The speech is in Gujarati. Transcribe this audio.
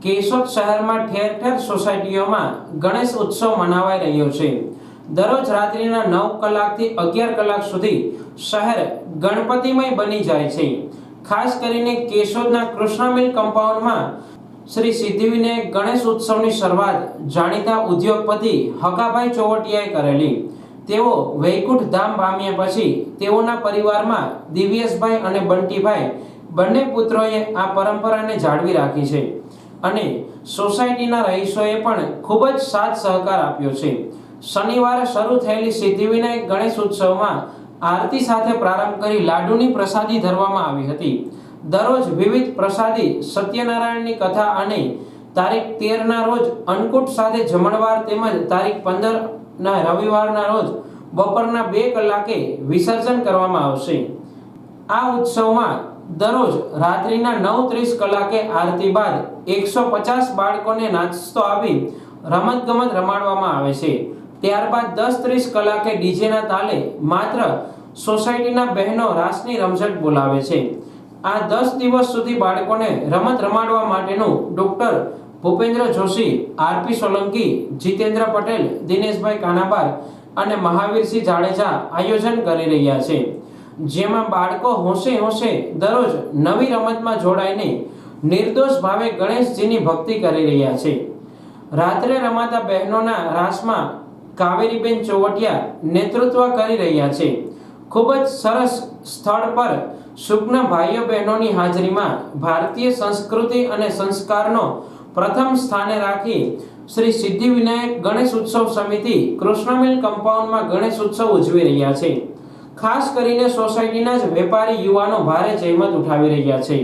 કેશોદ શહેરમાં ઠેર ઠેર સોસાયટીઓમાં ગણેશ ઉત્સવ મનાવાઈ રહ્યો છે। દરરોજ રાત્રિના 9 કલાકથી 11 કલાક સુધી શહેર ગણપતિમય બની જાય છે। ખાસ કરીને કેશોદના કૃષ્ણ મિલ કમ્પાઉન્ડમાં શ્રી સિદ્ધિવિનાયક ગણેશ ઉત્સવની શરૂઆત જાણીતા ઉદ્યોગપતિ હકાભાઈ ચોવટિયાએ કરેલી। તેઓ વૈકુંઠ ધામ પામ્યા પછી તેઓના પરિવારમાં દિવ્યેશભાઈ અને બંટીભાઈ બંને પુત્રોએ આ પરંપરાને જાળવી રાખી છે અને સોસાયટીના રહીશોએ પણ ખૂબ જ સાથ સહકાર આપ્યો છે। શનિવારે શરૂ થયેલી સિદ્ધિવિનાયક ગણેશ ઉત્સવમાં આરતી સાથે પ્રારંભ કરી લાડુની પ્રસાદી ધરવામાં આવી હતી। દરરોજ વિવિધ પ્રસાદી, સત્યનારાયણની કથા અને તારીખ 13 ના રોજ અન્નકૂટ સાથે જમણવાર તેમજ તારીખ 15 ના રવિવારના રોજ બપોરના 2 કલાકે વિસર્જન કરવામાં આવશે। આ ઉત્સવમાં દરરોજ રાત્રિના 9:30 કલાકે આરતી બાદ 150 બાળકોને નાસ્તો આપી રમતગમત રમાડવામાં આવે છે। ત્યારબાદ 10:30 કલાકે ડીજેના તાલે માત્ર સોસાયટીના બહેનો રાસની રમઝટ બોલાવે છે। આ 10 દિવસ સુધી બાળકોને રમત રમાડવા માટેનું ડોક્ટર ભૂપેન્દ્ર જોશી, આરપી સોલંકી, જીતેન્દ્ર પટેલ, દિનેશભાઈ કાનાબાર અને મહાવીરસિંહ જાડેજા આયોજન કરી રહ્યા છે, જેમાં બાળકો હોંશે હોંશે દરરોજ નવી રમતમાં જોડાઈને નિર્દોષ ભાવે ગણેશજીની ભક્તિ કરી રહ્યા છે। રાત્રે રમાતા બહેનોના રાસમાં કાવેરીબેન ચોવટિયા નેતૃત્વ કરી રહ્યા છે। ખૂબ જ સરસ સ્થળ પર સુજ્ઞ ભાઈઓ બહેનોની હાજરીમાં ભારતીય સંસ્કૃતિ અને સંસ્કારનો પ્રથમ સ્થાને રાખી શ્રી સિદ્ધિવિનાયક ગણેશ ઉત્સવ સમિતિ કૃષ્ણમિલ કમ્પાઉન્ડમાં ગણેશ ઉત્સવ ઉજવી રહ્યા છે। ખાસ કરીને સોસાયટીના જ વેપારી યુવાનો ભારે જહેમત ઉઠાવી રહ્યા છે।